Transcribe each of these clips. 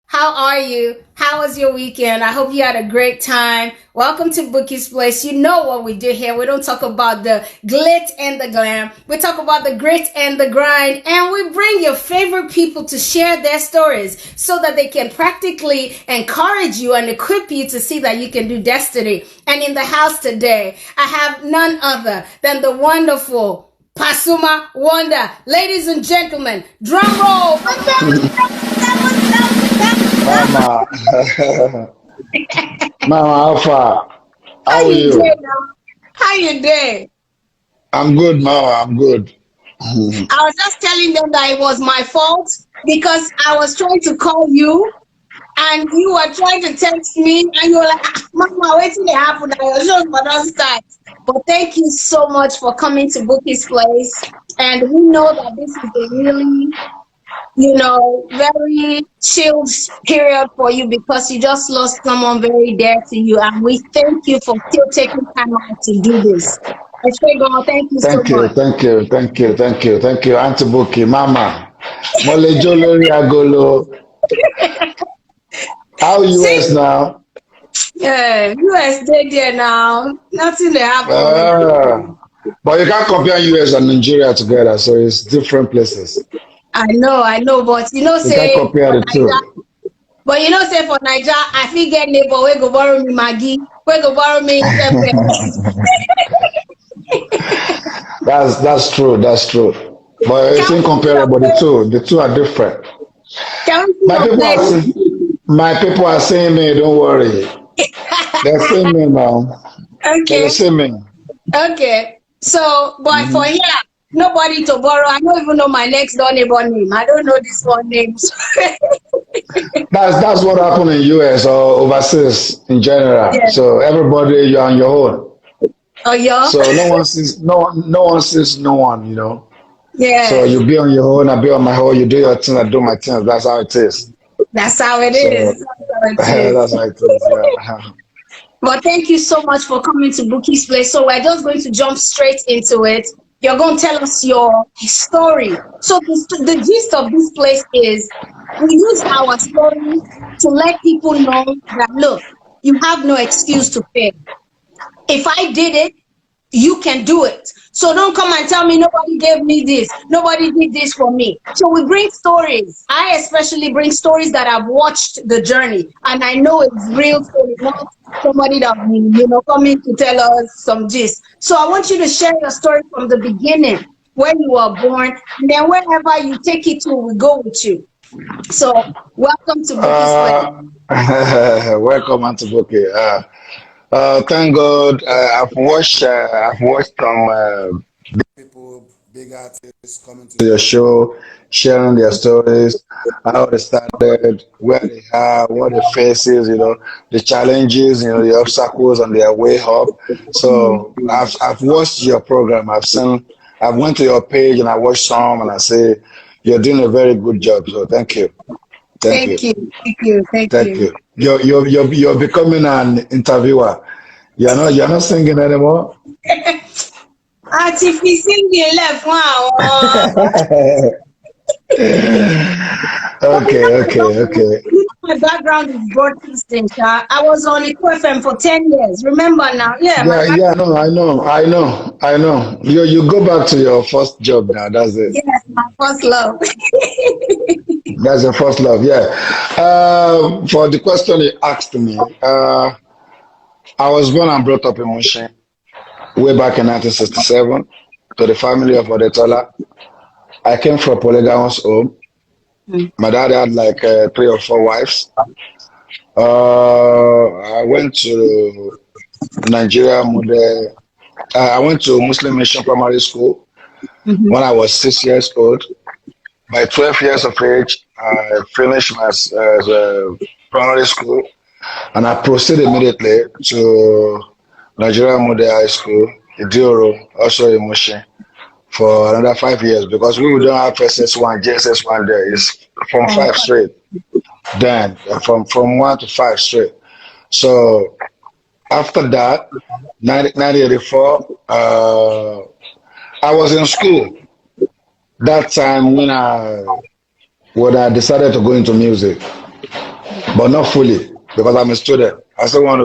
How are you? How was your weekend? I hope you had a great time. Welcome to Bookie's Place. You know what we do here. We don't talk about the glitz and the glam. We talk about the grit and the grind. And we bring your favorite people to share their stories so that they can practically encourage you and equip you to see that you can do destiny. And in the house today, I have none other than the wonderful Pasuma Wonder. Ladies and gentlemen, drum roll. Mama, Mama Alpha, How how are you doing you? now? How you doing? I'm good, Mama. I'm good. Mhm. I was just telling them that it was my fault because I was trying to call you and you were trying to text me and you were like, "Ah, Mama, wait till it happen. I was just not start." But thank you so much for coming to Bookie's Place. And we know that this is a really, very chilled period for you because you just lost someone very dear to you. And we thank you for still taking time out to do this. God, thank you so Thank you, much. thank you, thank you, thank you, thank you, Auntie Buki, Mama. Molejo lori agolo. How See, US now? yeah, US stay there now. Nothing they happen. Ah, but you can't compare US and Nigeria together, so it's different places. I know, but You can't say compare for the Niger, two. but say for Niger, I fit get neighbor we go borrow me Maggie, we go borrow me pepper. That's true. That's true. But it's Can we see your incomparable. The place? two, the two are different. Can we see My your people are place? saying, my people are saying me. Don't worry. They're saying me now. They're Okay, saying me. okay. So, but for Mhm. here, nobody to borrow. I don't even know my next door neighbor name. I don't know this one names. That's what happened in US or overseas in general. Yeah. So everybody you're on your own. Oh, yeah. So no one sees no one. So Yes. you be on your own. I be on my own. You do your thing. I do my thing. That's how it is. That's how it So is. That's how it that's is. how it is. Yeah. But thank you so much for coming to Bookie's Place. So we're just going to jump straight into it. You're going to tell us your story. So the gist of this place is we use our story to let people know that look, you have no excuse to fail. If I did it, you can do it. So don't come and tell me nobody gave me this, nobody did this for me. So we bring stories. I especially bring stories that I've watched the journey and I know it's real story, not somebody that coming to tell us some gist. So I want you to share your story from the beginning, when you were born, and then wherever you take it to, we go with you. So welcome to Bookie's Place. Uh, welcome, Auntie Buki. Thank God. I've watched some people, big artists coming to your show, sharing their stories, how they started, where they are, what they faces, the challenges, the obstacles on their way up. So I've watched your program. I've went to your page and I watched some, and I say you're doing a very good job. So thank you, thank Thank you. you, thank you, thank Thank you. you. You're becoming an interviewer. You're not singing anymore. Àti fi síngì lẹ̀ fún àwọn. But Okay, okay, okay. my background is broadcasting, sha. I was on Eco FM for 10 years. Remember now? Yeah, my Yeah, back, yeah, no, I know. You go back to your first job now. That's it. yes, my first love. That's your first love. Yeah. For the question you asked me, I was born and brought up in Mushin way back in 1967 to the family of Odetola. I came from a polygamous home. Mm. My dad had like three or four wives. I went to Nigeria model. I went to Muslim Mission Primary School Mhm. when I was 6 years old. By 12 years of age, I finished my primary school and I proceeded immediately to Nigeria Model High School, Idioro, also in Mushin, for another 5 years because we don't have SS1, JSS1 there. It's from Oh, five straight. Then from 1 to 5 straight. So after that, 1984, I was in school. That time when I decided to go into music. but not fully because I'm a student. I want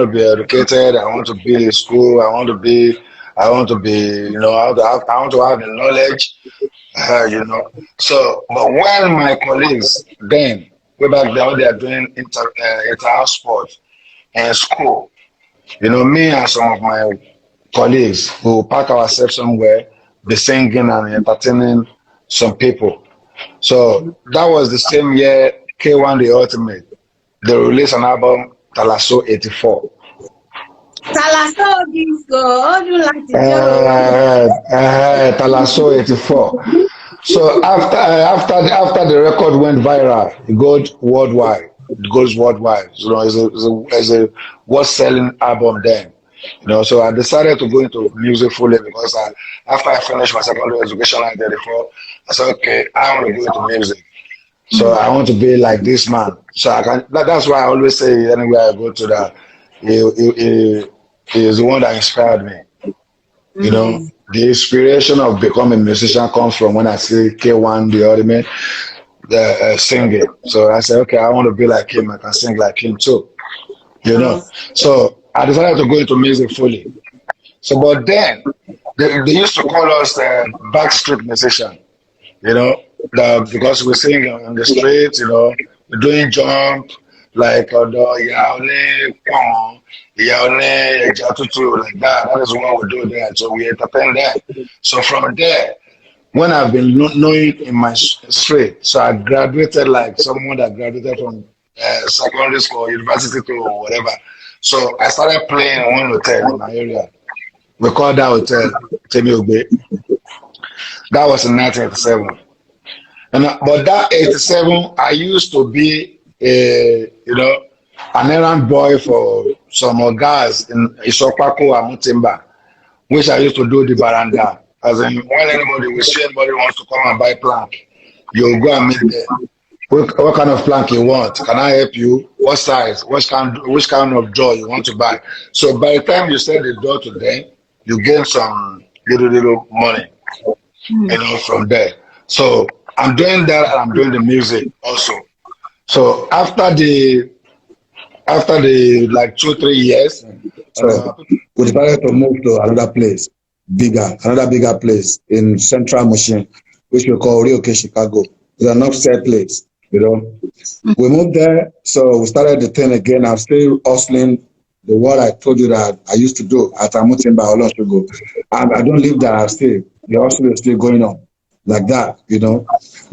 to be educated. I want to be in school. I want to be, I want to have the knowledge, So, but when my colleagues then, way back then, when they are doing inter-house sport in school, me and some of my colleagues who pack ourselves somewhere, be singing and entertaining some people. So that was the same year K1 The Ultimate. They released an album, Talaso 84. Salaso disco, ọdún láti jẹ́ o. Talaso 84. So after the record went viral, it goes worldwide. It goes worldwide. It's a world selling album then. So I decided to go into music fully because after I finished my secondary education in 34, I said, okay, I want to go into music. So I want to be like this man. So that's why I always say anywhere I go to that, he is the one that inspired me. The inspiration of becoming a musician comes from when I see K1 The Ultimate singing. So I said, okay, I want to be like him. I can sing like him too. So I decided to go into music fully. So, but then they used to call us backstreet musician. Because we sing on the streets, we're doing jump like yaole, pong, yaole, ejatutu, like that. That is what we do there. So we entertain them. So from there, when I've been knowing in my street, so I graduated like someone that graduated from secondary school, university to whatever. So I started playing in one hotel in my area. We called that hotel Temi Ogbe. That was in 1987. But that 87, I used to be an errand boy for some guys in Isopako and Mutimba, which I used to do the veranda. As in, when anybody wants to come and buy plank, you go and meet them. What kind of plank you want? Can I help you? What size? Which kind of door you want to buy? So by the time you sell the door to them, you gain some little money, from there. So I'm doing that and I'm doing the music also. So after the like 2-3 years, so we decided to move to another bigger place in Central Machine, which we call Rio Chicago. It's an upset place, We moved there, so we started the thing again. I'm still hustling the what I told you that I used to do at Amutimba Oloshogo. And I don't live there, the hustle is still going on like that,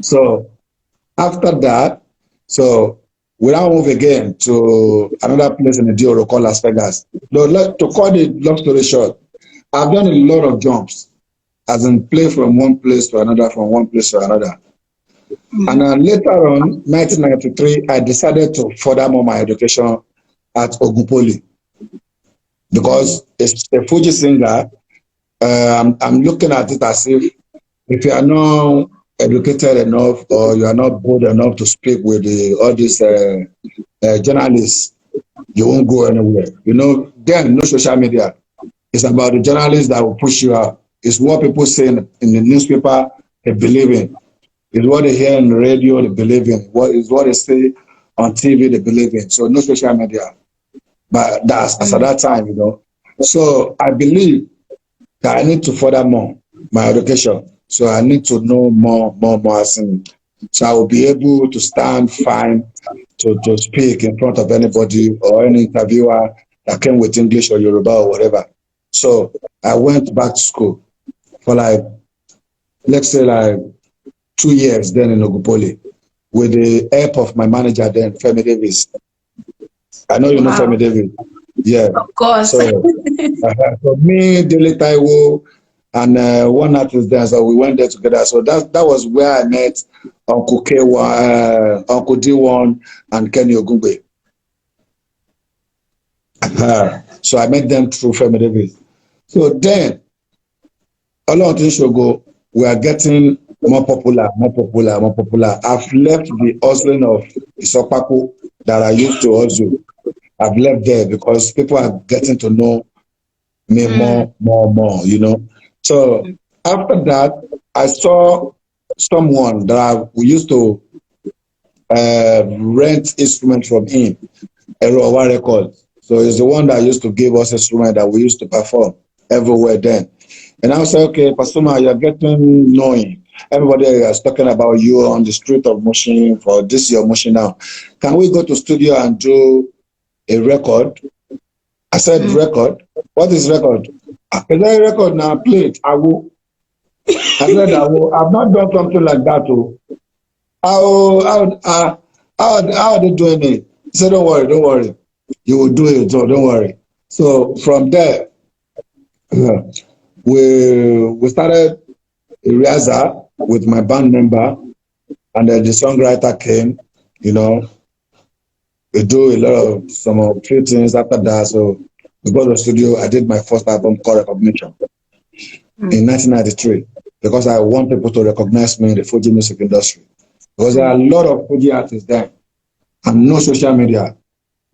So after that, so we now move again to another place in the Dioro called Las Vegas. To cut the long story short, I've done a lot of jumps, as in play from one place to another, And then later on, 1993, I decided to further more my education at Ogunpoli because it's a Fuji singer. I'm looking at it as if you are not educated enough or you are not bold enough to speak with all these journalists, you won't go anywhere. Then no social media. It's about the journalists that will push you out. It's what people say in the newspaper, they believe in. It's what they hear on the radio, they believe in. What they say on TV, they believe in. So no social media. But that's as at that time, So I believe that I need to further more my education. So I need to know more. So I will be able to stand fine to speak in front of anybody or any interviewer that came with English or Yoruba or whatever. So I went back to school for let's say 2 years then in Ogupoli with the help of my manager then, Femi Davis. I know you know Femi Davis. Yeah. Of course. So me, Dele Taiwo, and one artist there, so we went there together. So that was where I met Uncle K1, Uncle D1, and Kenny Ogungbe. So I met them through Femi Davis. So then, along Shogo, we are getting more popular. I've left the hustling of Isopako that I used to hustle. I've left there because people are getting to know me more, So after that, I saw someone that we used to rent instrument from him, Erowa Record. So he's the one that used to give us instrument that we used to perform everywhere then. And I said, okay, Pasuma, you're getting knowing. Everybody is talking about you on the street of Mushin for this your Mushin now. Can we go to studio and do a record? I said, record? What is record? Is there a record now? Play it. I will. I said, I will. I've not done something like that. Oh. How are they doing it? He said, don't worry, don't worry. You will do it, so don't worry. So from there, we started a rehearsal with my band member, and then the songwriter came, you know, we do a lot of some of few things after that. So we go to the studio. I did my first album called Recognition in 1993 because I want people to recognize me in the Fuji music industry. Because there are a lot of Fuji artists there and no social media.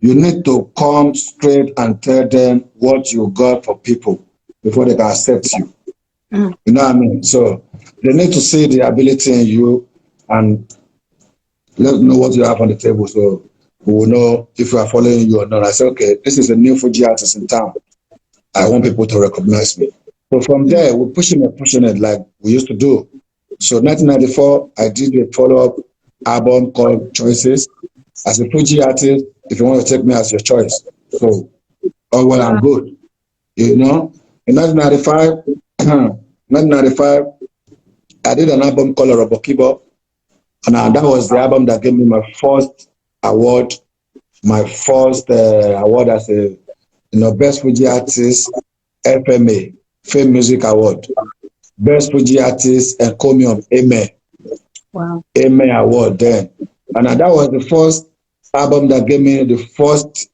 You need to come straight and tell them what you got for people before they can accept you. You know what I mean? So they need to see the ability in you and let them know what you have on the table. So we will know if we are following you or not. I said, okay, this is a new Fuji artist in town. I want people to recognize me. So from there, we're pushing it like we used to do. So 1994, I did a follow-up album called Choices. As a Fuji artist, if you want to take me as your choice. So, oh well, I'm good. You know, in 1995, I did an album called Robokibo, and that was the album that gave me my first award, award as a best Fuji artist, FMA, Fame Music Award, best Fuji artist, Encomium, AME. Wow. AME award then, and that was the first album that gave me the first,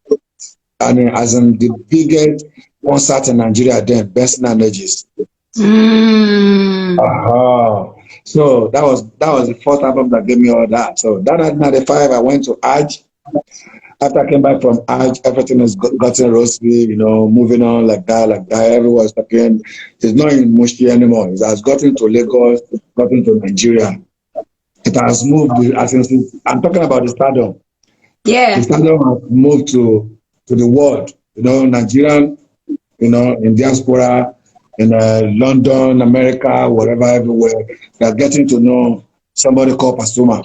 as in the biggest concert in Nigeria then, Best Energies. So that was the first album that gave me all that. So that 1995, I went to Hajj. After I came back from Hajj, everything has gotten rosy, moving on like that. Everyone's talking. It's not in Mushi anymore. It has gotten to Lagos, gotten to Nigeria. It has moved. I'm talking about the stardom. Yeah. The stardom has moved to the world. Nigerian, in diaspora, in London, America, wherever, everywhere. They're getting to know somebody called Pasuma.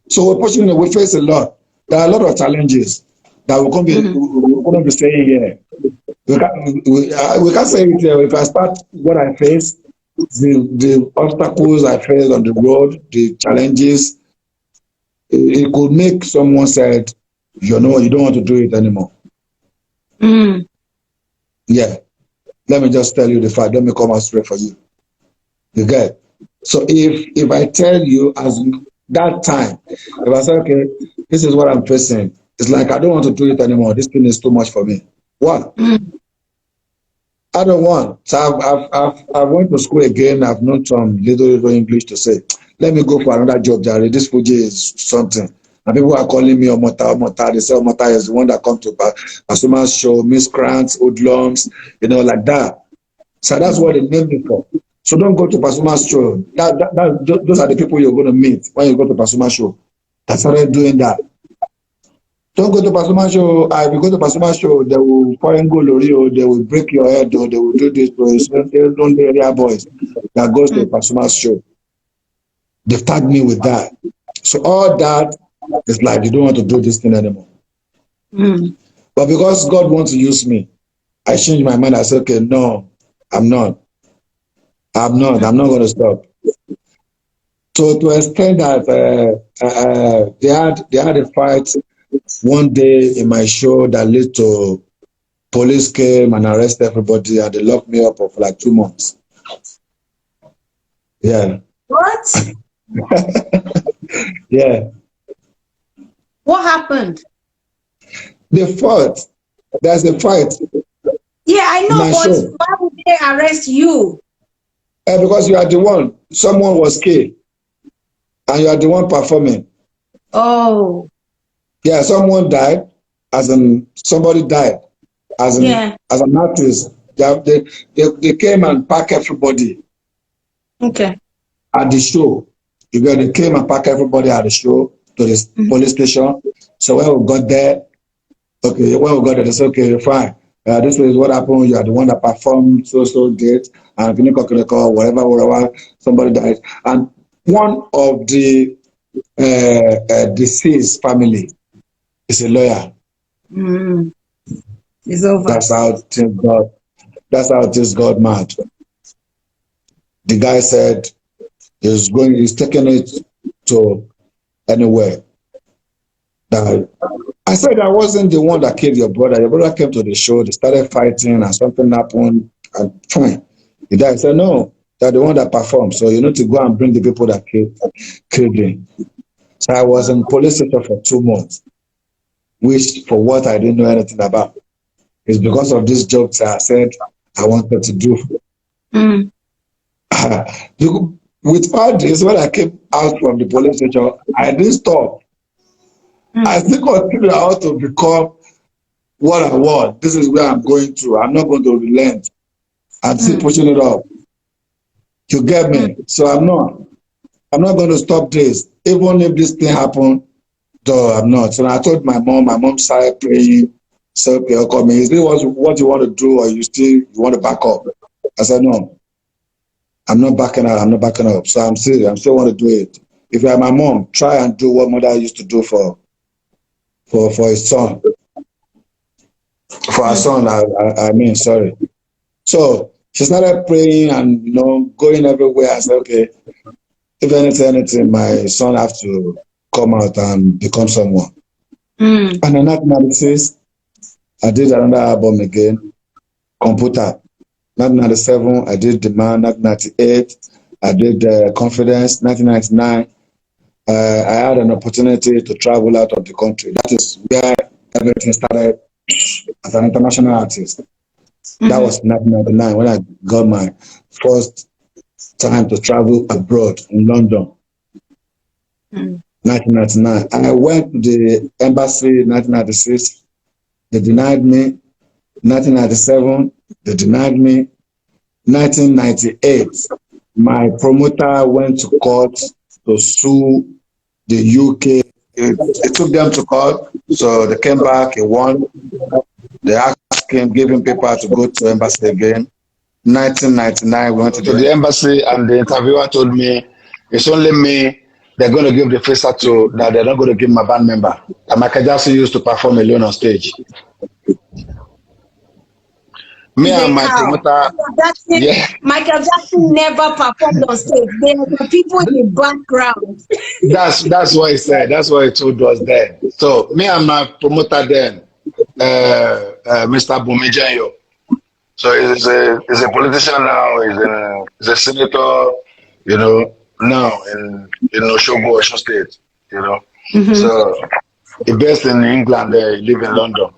So we're pushing it. We face a lot. There are a lot of challenges that we couldn't be saying here. We can't say it here. If I start what I face, the obstacles I face on the road, the challenges, it could make someone said, you don't want to do it anymore. Yeah. Let me just tell you the fact. Let me come out straight for you. You get? So if I tell you as that time, if I say, okay, this is what I'm facing, it's like I don't want to do it anymore. This thing is too much for me. What? I don't want. So I've went to school again. I've known some little English to say, let me go for another job, Jerry. This Fuji is something. And people are calling me Omota. They say Omota is the one that come to Pasuma's show, miscreants, hoodlums, like that. So that's what they named me for. So don't go to Pasuma's show. Those are the people you're going to meet when you go to Pasuma's show. I started doing that. Don't go to Pasuma show. If you go to Pasuma show, they will foreign go lori, or they will break your head, or they will do this. Don't area boys that goes to Pasuma show. They've tagged me with that. So all that is like you don't want to do this thing anymore. But because God wants to use me, I changed my mind. I said, okay, no, I'm not going to stop. So to explain that, they had a fight one day in my show that led to police came and arrested everybody, and they locked me up for like 2 months. Yeah. What? Yeah. What happened? They fought. There's a fight. Yeah, I know, but why would they arrest you? Because you are the one. Someone was killed, and you are the one performing. Oh. Yeah, someone died, somebody died, as an artist. They came and packed everybody. Okay. At the show, You get they came and packed everybody at the show to the police station. So when we got there, okay, when we got there, they said, okay, fine. This is what happened. You are the one that performed so date and whatever, somebody died. And one of the deceased family is a lawyer. It's over. That's how things got mad. The guy said he's taking it to anywhere. I said I wasn't the one that killed your brother. Your brother came to the show, they started fighting and something happened and fine. The guy said, no, they're the one that performed. So you need to go and bring the people that killed him. So I was in police station for 2 months, which for what I didn't know anything about. It's because of these jokes I said I wanted to do. With all this, when I came out from the police station, I didn't stop. I still continue how to become what I want. This is where I'm going to. I'm not going to relent. I'm still pushing it up. You get me? So I'm not going to stop this. Even if this thing happened, though I'm not. So I told my mom started praying. So okay, I'll come in. Is this what you want to do, or you want to back up? I said, no. I'm not backing up. So I'm still want to do it. If you are my mom, try and do what mother used to do for his son. For her son, I mean, sorry. So she started praying and going everywhere. I said, okay, if anything, my son have to come out and become someone. And in 1996, I did another album again, Computer. 1997, I did Demand. 1998, I did Confidence. 1999, I had an opportunity to travel out of the country. That is where everything started as an international artist. That was 1999 when I got my first time to travel abroad in London. 1999. I went to the embassy in 1996. They denied me. 1997, they denied me. 1998, my promoter went to court to sue the UK. It took them to court, so they came back, he won. They asked him, gave him paper to go to embassy again. 1999, we went to the embassy, and the interviewer told me, it's only me they're going to give the visa to, that they're not going to give my band member. And Michael Jackson used to perform alone on stage. Me and my promoter, Michael Jackson never performed on stage. There were people in the background. That's what he said. That's what he told us then. So me and my promoter then, Mr. Bumijanyo. So he's a politician now. He's a senator, now in Osogbo, Osun State. So he's based in England. He live in London.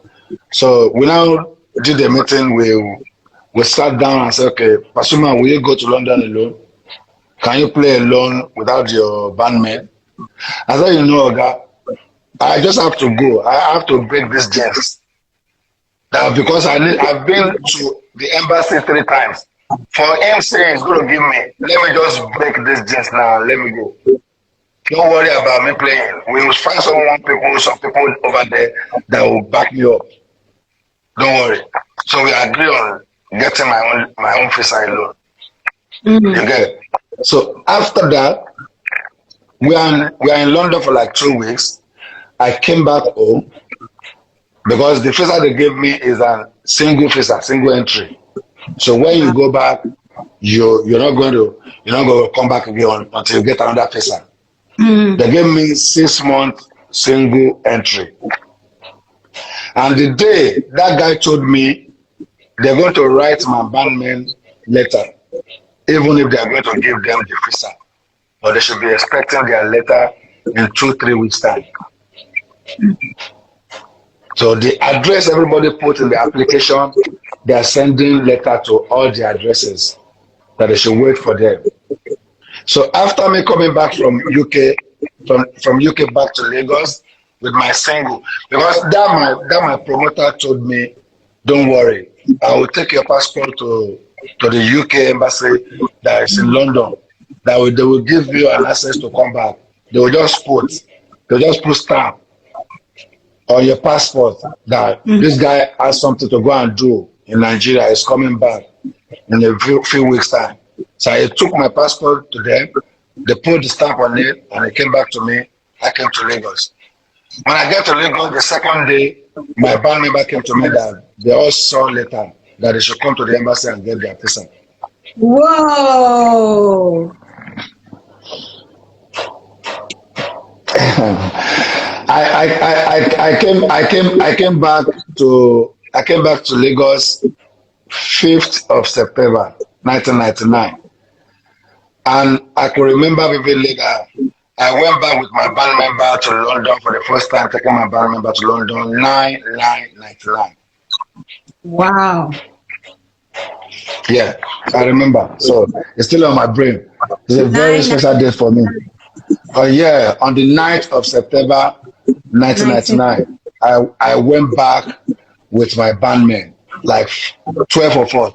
So we now did a meeting. We sat down and said, okay, Pasuma, will you go to London alone? Can you play alone without your bandmate? I said, Oga, I just have to go. I have to break this jinx. Because I've been to the embassy 3 times. For him saying he's going to give me, let me just break this jinx now. Let me go. Don't worry about me playing. We will find some people over there that will back me up. Don't worry. So we agree on getting my own visa alone. You get it? So after that, we are in London for like 2 weeks. I came back home because the visa they gave me is a single visa, single entry. So when you go back, you're not going to come back again until you get another visa. They gave me 6 months single entry. And the day that guy told me they're going to write my bandman letter, even if they're going to give them the visa, but they should be expecting their letter in 2-3 weeks' time. So the address everybody put in the application, they are sending letter to all the addresses that they should wait for them. So after me coming back from UK, from UK back to Lagos with my single, because that my promoter told me, don't worry, I will take your passport to the UK embassy that is in London. they will give you an access to come back. They'll just put stamp on your passport that this guy has something to go and do in Nigeria. He's coming back in a few weeks' time. So I took my passport to them. They put the stamp on it, and it came back to me. I came to Lagos. When I get to Lagos, the second day, my band member came to me that they all saw later that they should come to the embassy and get their visa. Whoa! I came back to Lagos 5th of September 1999. And I could remember vividly that I went back with my band member to London for the first time, taking my band member to London 9/9/99. Wow. Yeah, I remember. So it's still on my brain. It's a very special day for me. Yeah, on the 9th of September 1999, I went back with my bandmen, like 12 of us.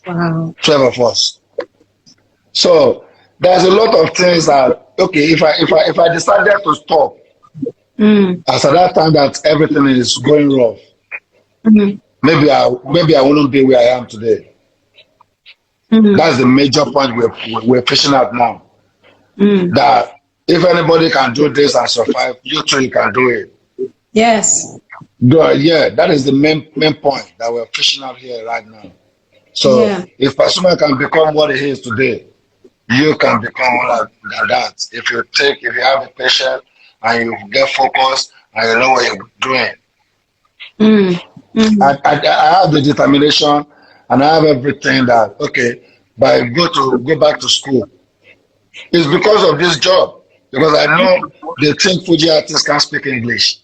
Wow. 12 of us. So there's a lot of things that, okay, if I decided to stop, as at that time that everything is going rough, maybe I wouldn't be where I am today. That's the major point we're fishing out now. That if anybody can do this and survive, you too, you can do it. Yes. Yeah, that is the main point that we're fishing out here right now. So if Pasuma can become what he is today, you can become like that. If you have a patience and you get focused and you know what you're doing. I have the determination and I have everything that, okay, but I go back to school. It's because of this job. Because I know they think Fuji artists can't speak English.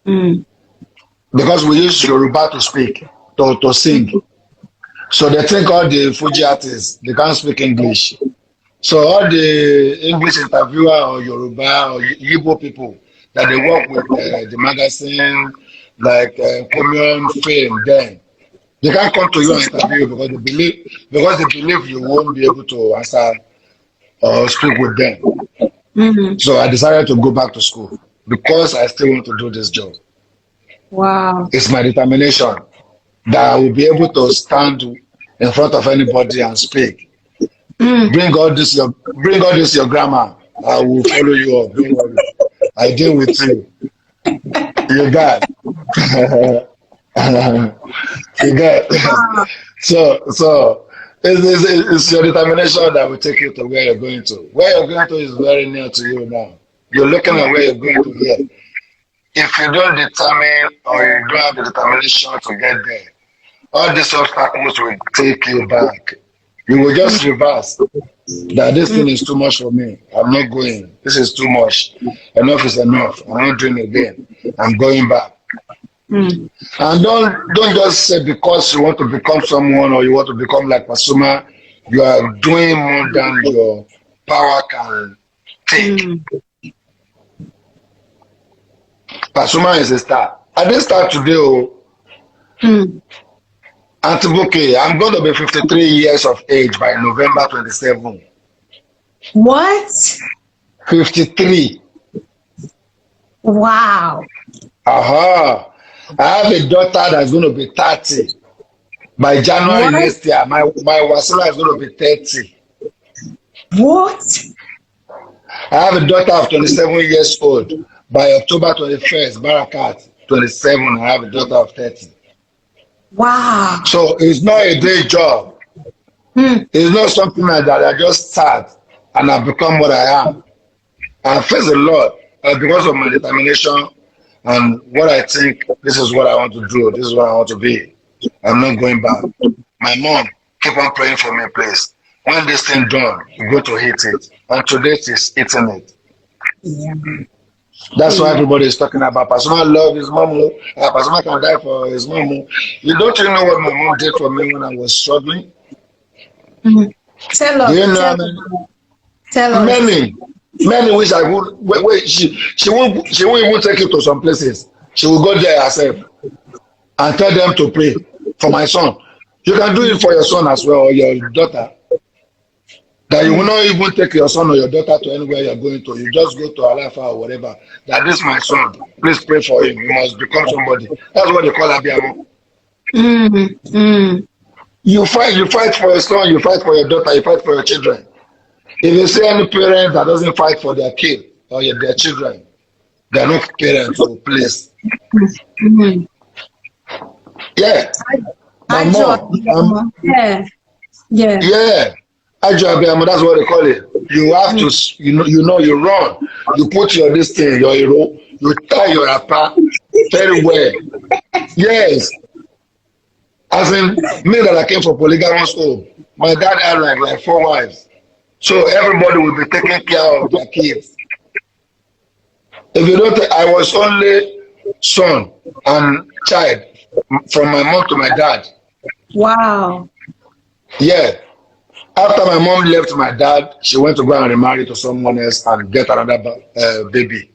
Because we use Yoruba to speak, to sing. So they think all the Fuji artists, they can't speak English. So all the English interviewer or Yoruba or Igbo people that they work with the magazine, like Premium Fame, then they can't come to you and interview because they believe you won't be able to answer or speak with them. So I decided to go back to school because I still want to do this job. Wow. It's my determination that I will be able to stand in front of anybody and speak. Bring all this your grandma. I will follow you up. Don't worry. I deal with you. You got. You got. So it's your determination that will take you to where you're going to. Where you're going to is very near to you now. You're looking at where you're going to here. If you don't determine or you don't have the determination to get there, all these obstacles will take you back. You will just reverse that this thing is too much for me. I'm not going. This is too much. Enough is enough. I'm not doing it again. I'm going back. And don't just say because you want to become someone or you want to become like Pasuma, you are doing more than your power can take. Pasuma is a star. I didn't start today. Auntie Bouquet, I'm going to be 53 years of age by November 27. What? 53. Wow. I have a daughter that's going to be 30. By January next year, my Wasila is going to be 30. What? I have a daughter of 27 years old. By October 21st, Barakat, 27, I have a daughter of 30. Wow. So it's not a day job. It's not something like that. I just start and I become what I am. And face the Lord because of my determination and what I think this is what I want to do. This is what I want to be. I'm not going back. My mom, keep on praying for me, please. When this thing done, you go to hit it. And today she's eating it. Yeah. That's why everybody is talking about Pasuma love his mom. Pasuma can die for his mom. You know what my mom did for me when I was struggling? Tell us. Do you know Tell us. Many wish I would. Wait, she won't even take you to some places. She will go there herself and tell them to pray for my son. You can do it for your son as well or your daughter. That you will not even take your son or your daughter to anywhere you're going to. You just go to Alafa or whatever. That this is my son. Please pray for him. He must become somebody. That's what they call Abiyamo. You fight for your son, you fight for your daughter, you fight for your children. If you see any parent that doesn't fight for their kid or their children, they're not parents, so please. Yeah. My mom. Yeah. Ajo that's what they call it. You have to, you run. You put your this thing, your hero, you tie your wrapper very well. Yes. As in, me that I came from polygamous home, my dad had like 4 wives. So everybody will be taking care of their kids. If you don't, I was only son and child from my mom to my dad. Wow. Yeah. After my mom left my dad, she went to go and remarry to someone else and get another baby.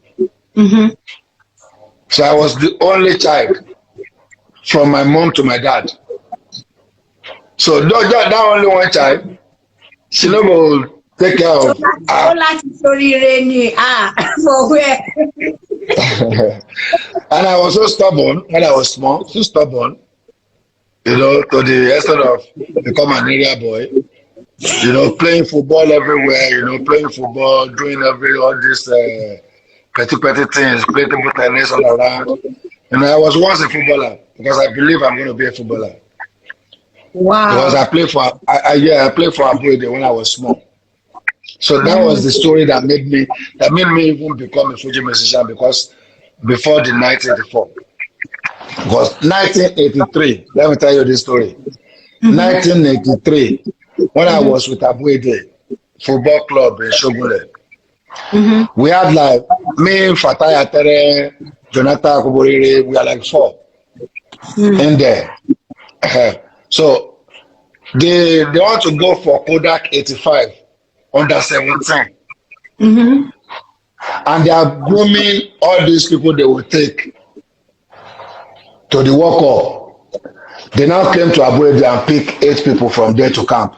So I was the only child from my mom to my dad. So that only one child, she no go take care of. For where? And I was so stubborn when I was small, so stubborn, to the extent of become an area boy. Playing football everywhere, playing football, doing all these petty things, playing table tennis all around. I was once a footballer because I believe I'm going to be a footballer. Wow. Because I played for Abuede when I was small. So that was the story that made me even become a Fuji musician, because before the 1984. Because 1983, let me tell you this story. 1983, when I was with Abuede Football Club in Shogure, we had like me, Fataya Tere, Jonathan Kuburiri, we are like 4 in there. So they want to go for Kodak 85 under 17. And they are grooming all these people they will take to the World Cup. They now came to Abuja and pick 8 people from there to camp.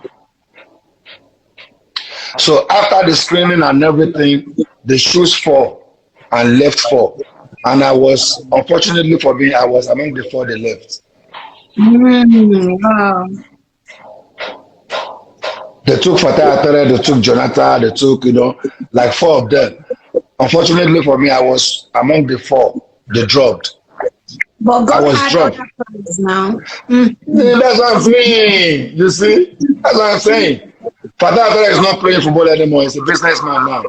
So after the screening and everything, the shoes fall and left 4. And I was, unfortunately for me, I was among the 4 they left. Wow. They took Fatah Atere, they took Jonathan, they took, like 4 of them. Unfortunately for me, I was among the 4 they dropped. But God I was dropped. Now. That's what I'm saying. You see? That's what I'm saying. Father Atere is not playing football anymore. He's a businessman now.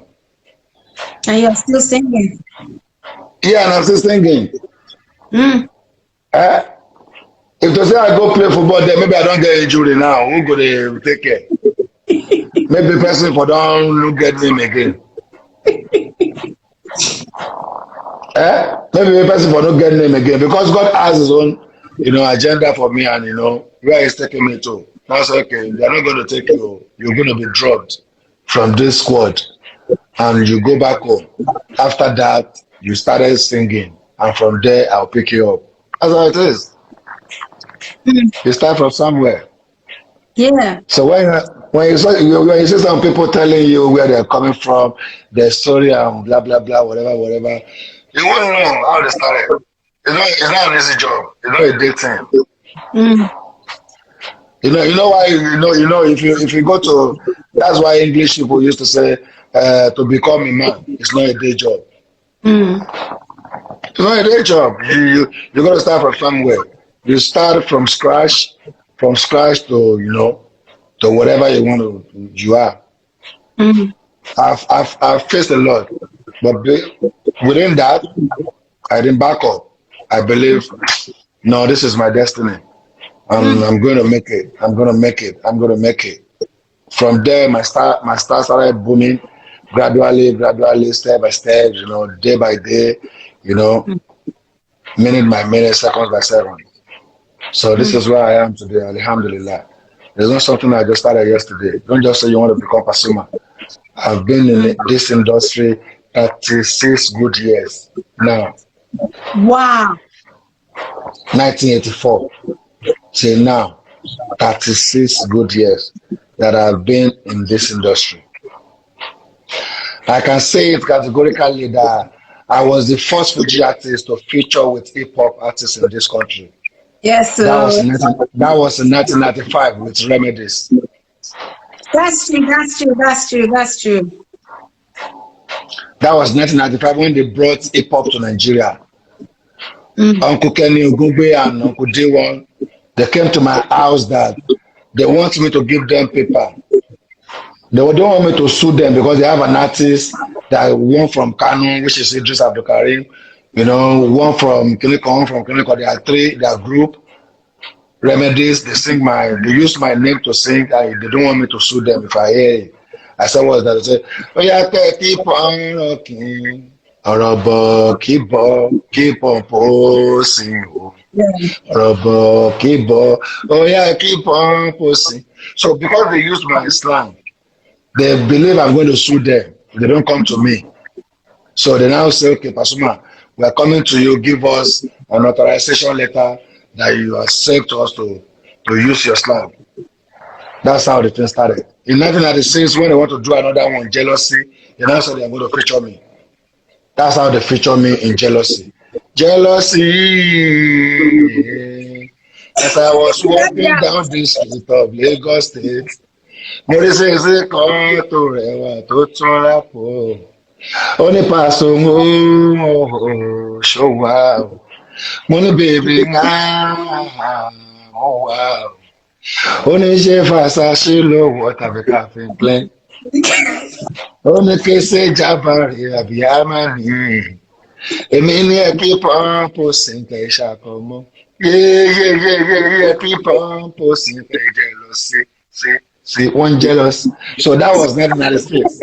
And you're still singing. Yeah, and I'm still singing. If they say I go play football there, maybe I don't get injury now. Who go to take care? Maybe the person for don't get him again. Maybe the person for don't get him again, because God has his own, agenda for me, and where he's taking me to. That's okay. They're not going to take you. You're going to be dropped from this squad, and you go back home. After that, you started singing, and from there, I'll pick you up. That's how it is. You start from somewhere. Yeah. So when you see some people telling you where they're coming from, their story and blah blah blah, whatever, you won't know how they started. It's not an easy job. It's not a day thing. You know why? If you go to, that's why English people used to say to become a man, it's not a day job. It's not a day job. You got to start from somewhere. You start from scratch to to whatever you are. I've faced a lot, but within that, I didn't back up. I believe, no, this is my destiny, and I'm going to make it. I'm going to make it. I'm going to make it. From there, my star started booming, gradually, step by step, day by day, minute by minute, seconds by second. So this is where I am today, alhamdulillah. It's not something I just started yesterday. Don't just say you want to become Pasuma. I've been in this industry 36 good years now. Wow. 1984 till now. 36 good years that I've been in this industry. I can say it categorically that I was the first Fuji artist to feature with hip hop artists in this country. Yes, That was so that was in 1995 with Remedies. that's true. That's true. That's true. That's true. That was 1995 when they brought hip hop to Nigeria. Mm. Uncle Kenny Ogungbe and Uncle D1, they came to my house that they want me to give them paper. They don't want me to sue them because they have an artist that one from Kano, which is Idris Abdul Karim, one from Kiliko, one from Kiliko. They are three, their group, Remedies. They use my name to sing. They don't want me to sue them if I hear it. I said, what's that? They say, oh yeah, keep on rocking. Keep on posing. Yeah. Oh yeah, keep on posing. So because they used my slang, they believe I'm going to sue them. They don't come to me. So they now say, okay, Pasuma, we are coming to you. Give us an authorization letter that you accept us to use your slang. That's how the thing started. In 1996, when they want to do another one, Jealousy, they now say they are going to feature me. That's how they feature me in Jealousy. Jealousy. As I was walking Yeah. down the street of Lagos State, mo rí ṣèṣe kan tó rẹwà tó tún rápò. Ó ní pàṣẹ mo ṣòwò. Mo ní bèbí mo wà. Ó ní ṣe fàṣàṣì ló wọ tàbí káfíń plẹ́. Ó ní kése jábàárì àbí àmàlì. Èmi ní ẹ kí pọ́ńpù sí kẹ́ ṣàkọmọ́. Yéyéyéyé kí pọ́ńpù sí kẹ́ jẹ́ lọ sí one jealous. So that was 1996.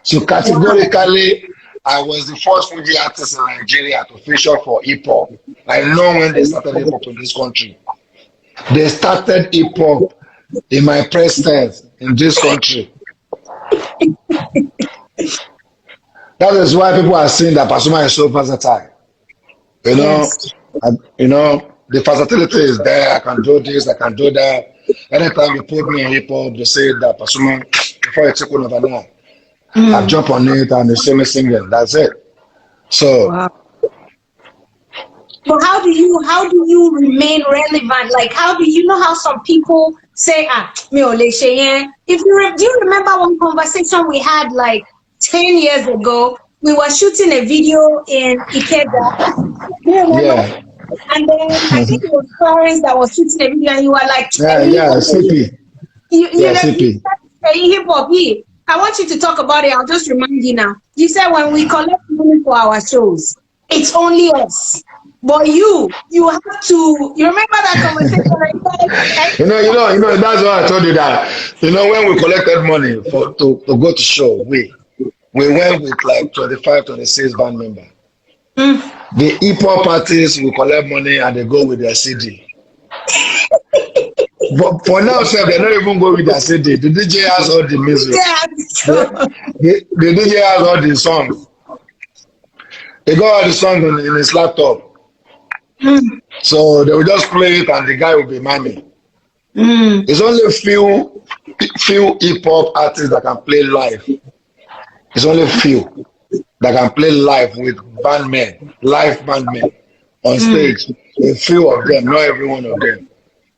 So categorically, I was the first Fuji artist in Nigeria to feature for hip hop. I know when they started hip hop in this country. They started hip hop in my presence in this country. That is why people are saying that Pasuma is so versatile. You know, Yes. the versatility is there. I can do this, I can do that. Anytime you put me in hip hop, they say that Pasuma, before you take one over now, I Mm. jump on it and they see me singing. That's it. So, Wow. So how do you remain relevant? Like how do you know how some people say me ò lè ṣe yẹn? Do you remember one conversation we had like 10 years ago? We were shooting a video in Ikeja. Do you remember? yeah, And then I think it was Clarence that was shooting a video and you were like, yeah, hey, hip yeah, hop, CP, you yeah, know, you CP. said, hey, hip hop, I want you to talk about it. I'll just remind you now. You said when we collect money for our shows, it's only us. But you have to. You remember that conversation? That's why I told you that. When we collected money to go to show, we went with like 25, 26 band member. Mm. The hip hop artists will collect money and they go with their CD. But for now, sir, they don't even go with their CD. The DJ has all the music. Yeah, The, so, the DJ has all the songs. He got all the songs in his laptop. mm, So they will just play it and the guy will be miming. mm, It's only few hip hop artists that can play live. It's only few that can play live with live bandmen on mm. stage. A few of them, not every one of them.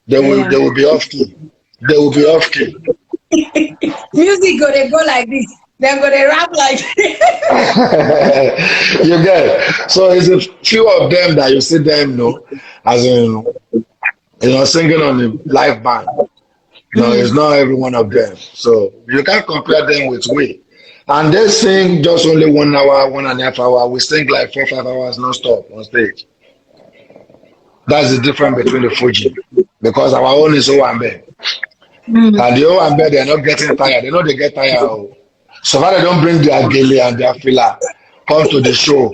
Yeah. They will be off key. They will be off key. Music they go like this. They're gonna rap like You get it? So it's a few of them that you see them, as in, singing on the live band. No, it's mm. not every one of them. So you can't compare them with we. And they sing just only 1 hour, 1.5 hours. We sing like 4, 5 hours non-stop on stage. That's the difference between the Fuji. Because our own is Owambe. Mm. And the Owambe, they're not getting tired. They know they get tired. Oh. So far they don't bring their gele and their filler come to the show.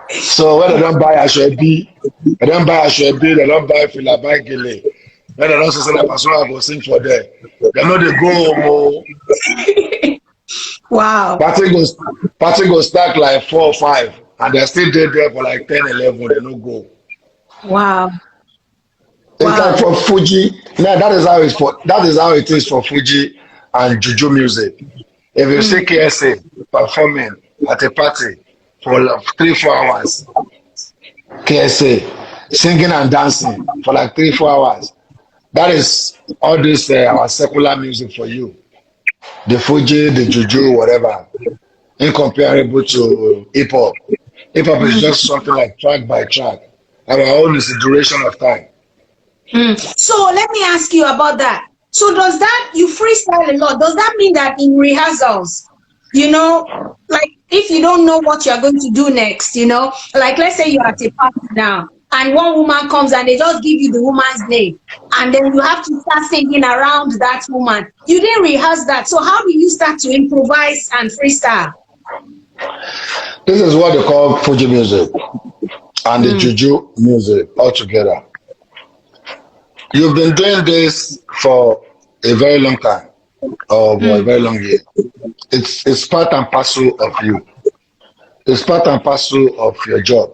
So when they don't buy Ashwebi, they don't buy filler, buy gele. When they don't say that person will go sing for them. They know they go home. Oh. Wow. Party go start like 4 or 5 and they still there for like 10, 11. They no go. Wow. It's like Wow. for Fuji. Now that is how it is for Fuji and Juju music. If you see Mm. KSA performing at a party for like 3 4 hours, KSA singing and dancing for like 3 4 hours. That is all this our secular music for you. The Fuji, the Juju, whatever, incomparable to hip hop. Hip hop is Mm. just something like track by track. Our own is the duration of time. Mm. So let me ask you about that. So does that you freestyle a lot? Does that mean that in rehearsals, like if you don't know what you're going to do next, like let's say you're at a party now and one woman comes and they just give you the woman's name and then you have to start singing around that woman. You didn't rehearse that. So how do you start to improvise and freestyle? This is what they call Fuji music and the Mm. Juju music all together. You've been doing this for a very long time or for a Mm. very long year. It's part and parcel of you. It's part and parcel of your job.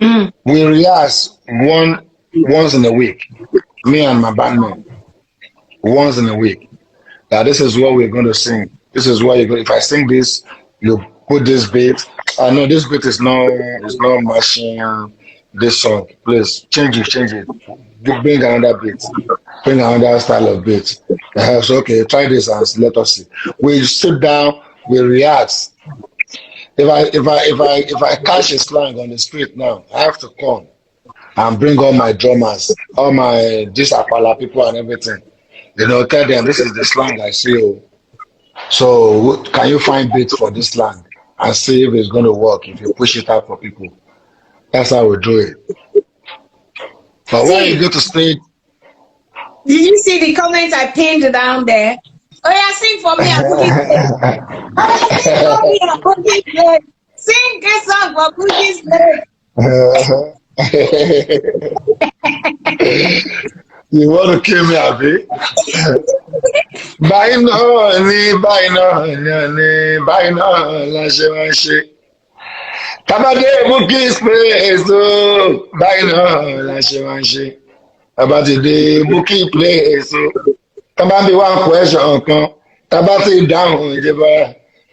Mm. We rehearse once in a week. Me and my bandmen, once in a week. Now this is what we're going to sing. This is what you're going. If I sing this, you put this beat. I know this beat is not matching this song. Please change it. Bring another beat. Bring another style of beat. So okay, try this and let us see. We sit down, we react. If I catch a slang on the street now, I have to come and bring all my drummers, all my this Apala people and everything. Tell them this is the slang I see. Oh. So can you find beats for this slang and see if it's going to work if you push it out for people? That's how we do it. But when you See, go to stage, did you see the comment I pinned down there? Oh yeah, sing for me and Boogie Play. Oh yeah, sing for me and Boogie Play. Sing a song for Boogie's Play. you want to kill me, Abi? Báyìí náà ni báyìí náà ni báyìí náà la ṣe máa ń ṣe. Tábàdé Bouqui'S place o, báyìí náà la ṣe máa ń ṣe. Tábà ti dé Bouqui'S place o, tábà bí wá question kan, tábà ti dáhùn ìjọba,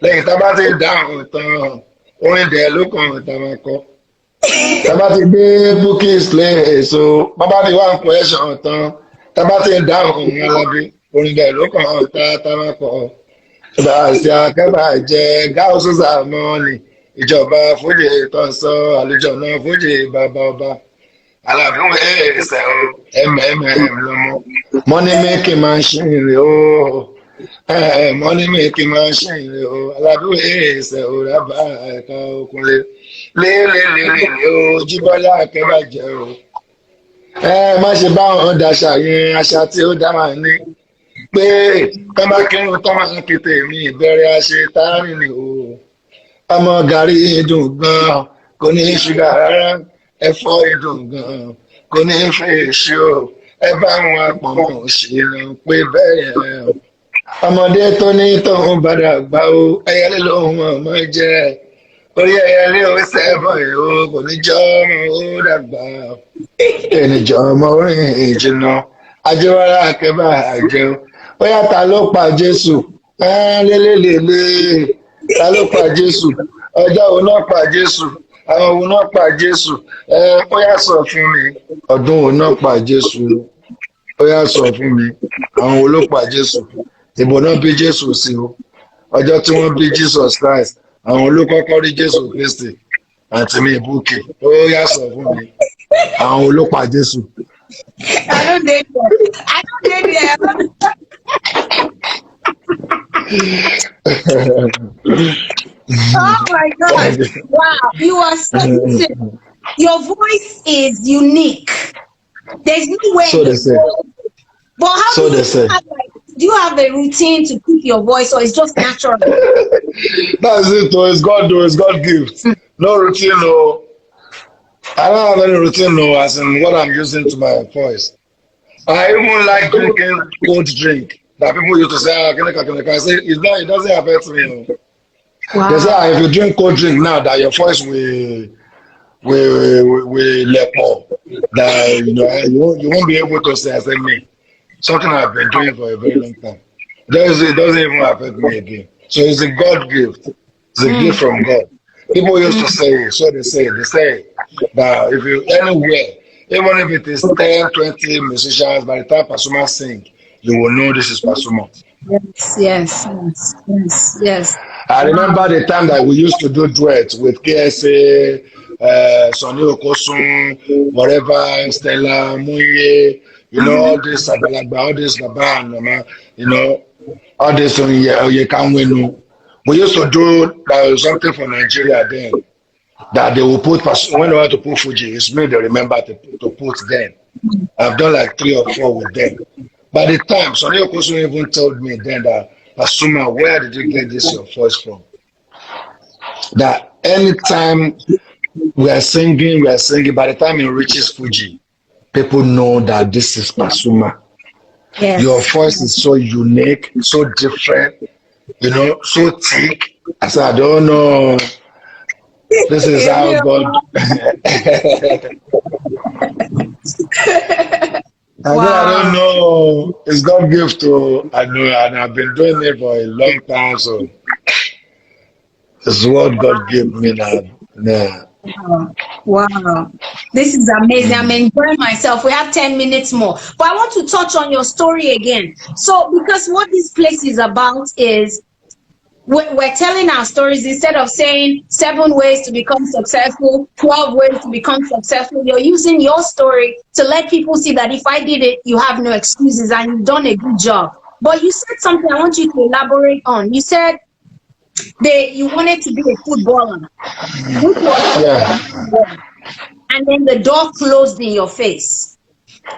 lẹ́yìn tábà ti dáhùn tán, orin dẹ̀ ló kàn tábà kọ. Tábà ti dé Bouqui'S place o, bábà bí wá question tán, tábà ti dáhùn Alabi, orin dẹ̀ ló kàn tábà kọ. Bàṣẹ akẹ́bàjẹ́ gáúsù sàmọ́ọ̀nì ìjọba fújì tó ń sọ àlùjọ náà fújì bàbá ọba aláàfin ẹsẹ̀ o lọ́mọ. Money making machine rè o money making machine rè o aláàfin ẹsẹ̀ o rábà ẹ̀ka okunlé lélẹ́lẹ́lẹ́ o jíbọ́lá akẹ́bàjẹ́ o. Má ṣe bá wọn daṣà yẹn àṣà tí ó dá wà ní pé tọ́ bá kírun tọ́ máa ń kété mi ìbẹ̀rẹ̀ àṣetánì ni o. Ọmọ gàrí dùn gan kò ní ṣúgà rárá ẹ̀fọ́ dùn gan kò ní fèsì o ẹ bá wọn àpọ̀mọ̀ òṣèlú pé bẹ́ẹ̀ o. Ọmọdé tó ní tóun padà gbà o ẹyẹlé lòun ọmọ jẹ orí ẹyẹlé ó sẹ́bọ̀ o kò ní jọ́ ọmọ ó dàgbà ènìjọ́ ọmọ orin ìjìnà ajẹ́wárá akẹ́bà àjẹun bóyá ta ló pa Jésù lélẹ́lẹ́lẹ́ ta ló pa Jésù ọjọ́ wo náà pa Jésù àwọn wo náà pa Jésù bóyá sọ fún mi ọdún wo náà pa Jésù bóyá sọ fún mi àwọn wo ló pa Jésù ìbò náà bí Jésù sí o ọjọ́ tí wọ́n bí Jesus Christ àwọn ló kọ́kọ́ rí Jésù Kristi àti mi Bukky bóyá sọ fún mi àwọn wo ló pa Jésù. I don't date there. I don't date there. Oh my God. Wow. You are so listen, your voice is unique. There's no way So they say. but how So do they you say. have do you have a routine to keep your voice or it's just natural? That's it, though. It's God, though. It's God gift. No routine, no. I don't have any routine, no, as in what I'm using to my voice. I even like drinking cold drink. That people used to say, I say, it doesn't affect me. No. They say, Wow. if you drink cold drink now, that your voice we lepo that you won't be able to say as a me. Something I've been doing for a very long time. It doesn't even affect me again. So it's a God gift. It's a gift from God. People used to say, so they say that if you anywhere, even if it is 10, 20 musicians, by the time Pasuma sing, you will know this is Pasuma. Yes, yes, yes, yes, yes. I Wow. remember the time that we used to do duets with KSA, Sonny Okosun, whatever, Stella, Muye, all this Abalagba, all this Baba and Mama, all this Oyekanwenu. We used to do something for Nigeria then that they will put, when they want to put Fuji, it's me they remember to put them. I've done like 3 or 4 with them. By the time, Sonny Okosun even told me then that, Pasuma, where did you get this your voice from? That anytime we are singing, by the time it reaches Fuji, people know that this is Pasuma. Your Yes. voice is so unique, so different, so thick. I said, I don't know. This is how God. I said, I don't Wow. know. It's God gift to I know, and I've been doing it for a long time, so it's what God gave me now. Yeah. Wow. Wow. This is amazing. I'm enjoying myself. We have 10 minutes more. But I want to touch on your story again. So, because what this place is about is we're telling our stories instead of saying 7 ways to become successful, 12 ways to become successful. You're using your story to let people see that if I did it, you have no excuses and you've done a good job. But you said something I want you to elaborate on. You said you wanted to be a footballer, which was Yeah. and then the door closed in your face.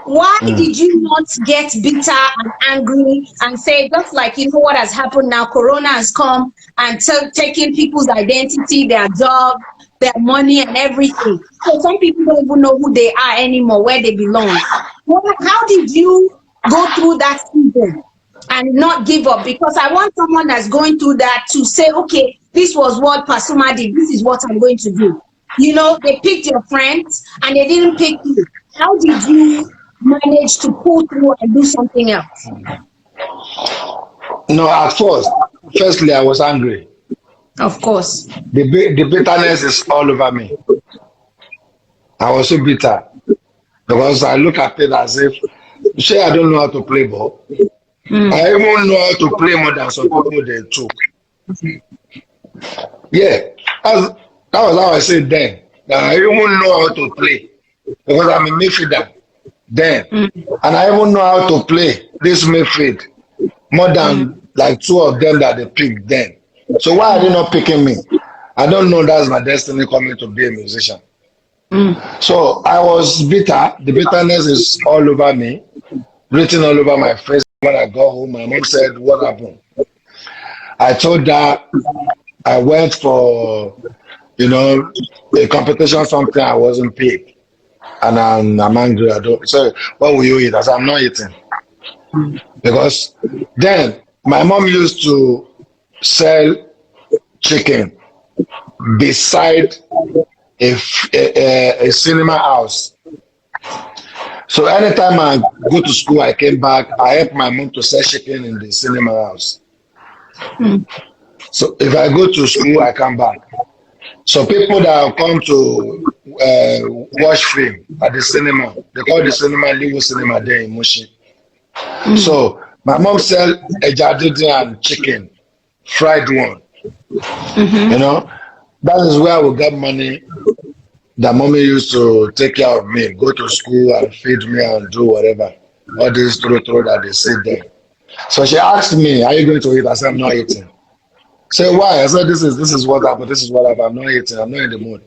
Why did you not get bitter and angry and say, just like what has happened now, Corona has come and taking people's identity, their job, their money and everything. So some people don't even know who they are anymore, where they belong. How did you go through that season and not give up? Because I want someone that's going through that to say, okay, this was what Pasuma did. This is what I'm going to do. They picked your friends and they didn't pick you. How did you manage to pull through and do something else? No, at firstly, I was angry. Of course. The bitterness is all over me. I was so bitter because I look at it as if, say, I don't know how to play ball. I even know how to play more than some people they took. Yeah, that was how I said then. That I even know how to play because I'm a midfielder then, and I even know how to play this midfield more than like 2 of them that they picked then. So why are they not picking me? I don't know. That's my destiny coming to be a musician. So I was bitter. The bitterness is all over me, written all over my face. When I got home, my mom said, "What happened?" I told her I went for, a competition, something I wasn't paid, and I'm angry. I don't. So what will you eat? I said, I'm not eating because then my mom used to sell chicken beside a cinema house. So anytime I go to school, I came back, I help my mom to sell chicken in the cinema house. So if I go to school, I come back. So people that have come to watch film at the cinema, they call the cinema Ligo Cinema there in Mushi. So my mom sell a jadidi and chicken, fried one. That is where I will get money that mommy used to take care of me, go to school and feed me and do whatever. All this throw that they say there. So she asked me, are you going to eat? I said, I'm not eating. Say why? I said, this is what happened, this is what happened. I'm not eating, I'm not in the mood.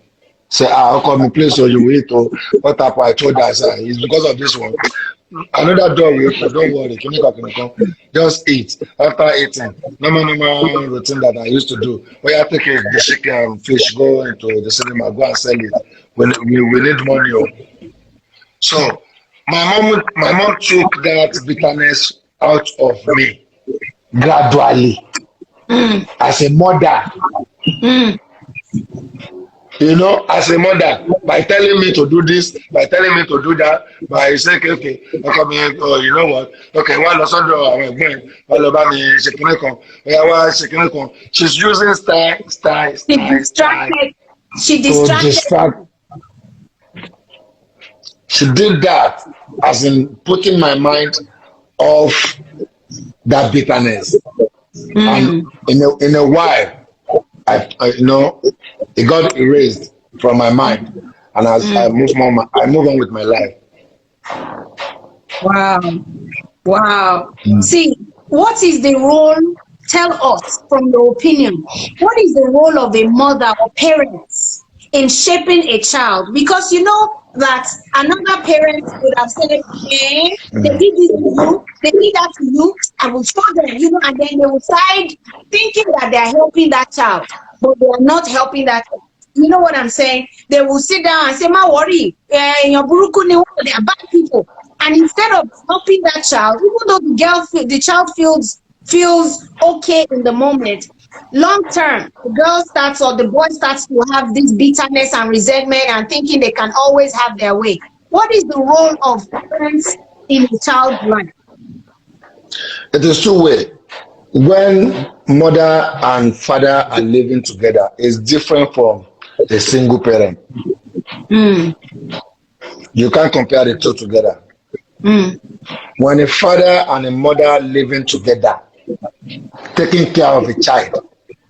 Say, how come me please so you will eat? Oh, what happened? I told her, I said, it's because of this one. Another door will open, don't worry, can you come? Just eat. After eating, normal routine that I used to do. When I take the chicken and fish, go into the cinema, go and sell it. We need money. Oh. So my mom took that bitterness out of me gradually as a mother. You know, as a mother, by telling me to do this, by telling me to do that, by saying, okay, okay, oh, you know what? Okay, well, she's using She distracted. She to distracted. distract. She did that as in putting my mind off that bitterness. And Mm, in a while, you know, it got erased from my mind. And as mm. I move on with my life. Wow. Wow. See, what is the role? Tell us from your opinion. What is the role of a mother or parents in shaping a child? Because you know that another parent would have said, eh, they did this to you, they did that to you, I will show them, you know, and then they will side thinking that they are helping that child, but they are not helping that child. You know what I'm saying? They will sit down and say, "Ma worry, your buruku ni one, they are bad people." And instead of helping that child, even though the child feels okay in the moment, long term, the girl starts or the boy starts to have this bitterness and resentment and thinking they can always have their way. What is the role of parents in a child's life? It is two-way. When mother and father are living together, it's different from a single parent. Mm, You can't compare the two together. mm, When a father and a mother living together, taking care of a child,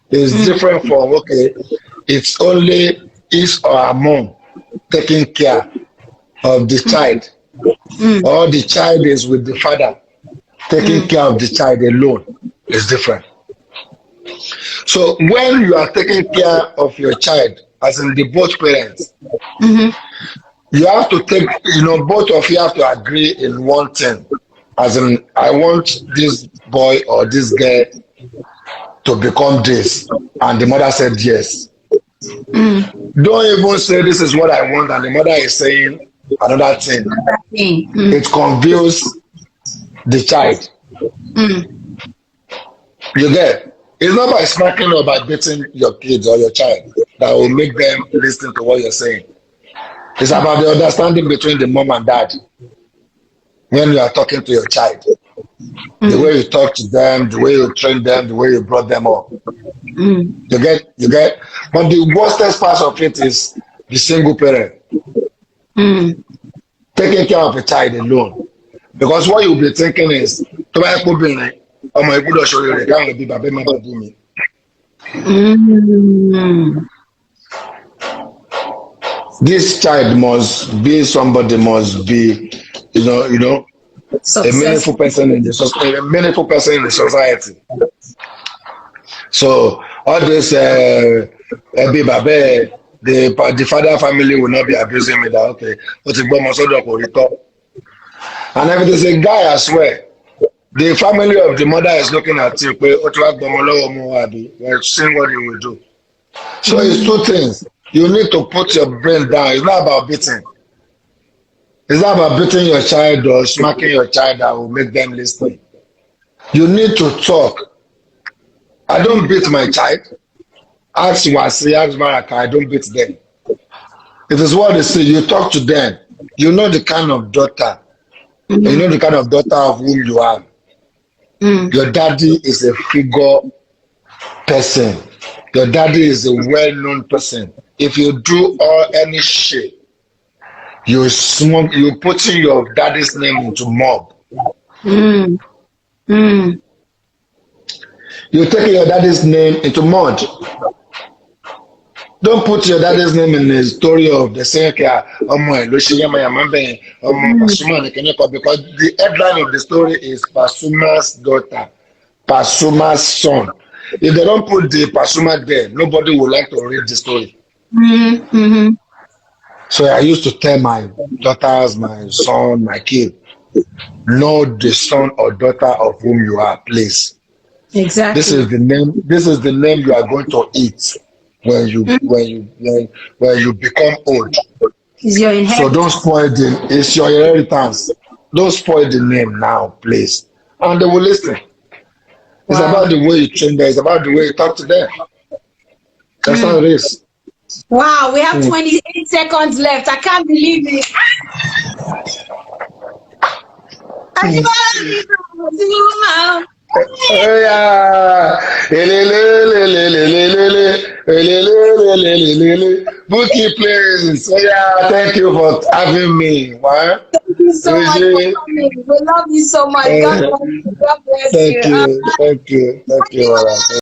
is mm, different from, okay, it's only his or her mom taking care of the child, mm, or the child is with the father taking mm, care of the child alone. Is different. So when you are taking care of your child, as in the both parents, mhm, you have to take, you know, both of you have to agree in one thing. As in, I want this boy or this girl to become this. And the mother said yes. mm. Don't even say this is what I want, and the mother is saying another thing. Another thing. It confuses the child. Mm. You get? It's not by smacking or by beating your kids or your child that will make them listen to what you're saying. It's about the understanding between the mom and dad when you are talking to your child. The Mm, way you talk to them, the way you train them, the way you brought them up. mm, You get. But the worstest part of it is the single parent mm. taking care of a child alone. Because what you'll be thinking is, tó bá yẹ kó bìnrin, ọmọ ìgbúdọ̀ ṣorí rẹ̀ káwọn ẹbí bàbá má bàa bú mi. Mm. This child must be somebody, must be, you know, a Success. meaningful person in the a meaningful person in the society. So all this ẹbí bàbá the father family will not be abusing me that okay, ó ti gbọ́ ọmọ sọ́dọ̀ kò rí tọ́. And if it is a guy as well, the family of the mother is looking at you pé ó ti wá gbọ́ ọmọ lọ́wọ́ mu àbí we're seeing what he will do. So it's two things. You need to put your brain down. It's not about beating. It's not about beating your child or smacking your child that will make them listen. You need to talk. I don't beat my child. Ask Wasi, ask Baraka, I don't beat them. It is what they say. You talk to them. You know the kind of daughter. You know Mm, the kind of daughter of whom you are. mm, Your daddy is a figure person. Your daddy is a well-known person. If you do any shit, you putting your daddy's name into mob. mm, mm. You taking your daddy's name into mud. Don't put your daddy's name in the story of the same car. Because the headline of the story is Pasuma's daughter, Pasuma's son. If they don't put the Pasuma there, nobody would like to read the story. Mhm, mhm. So I used to tell my daughters, my son, my kid, know the son or daughter of whom you are, please. This Exactly. is the name. This is the name you are going to eat when Mm. when you become old. Is your So don't inheritance. spoil the. It's your inheritance. Don't spoil the name now, please. And they will listen. It's about Wow. the way you train them. It's about the way you talk to them. That's how Mm. it is. Wow, we have 28 seconds left. I can't believe it. Yeah. Bookie plays. Yeah, thank you for having me. What? Thank you so much for coming. We love you so much. God bless you. God bless you. Thank you. Thank you. Thank you, Mara.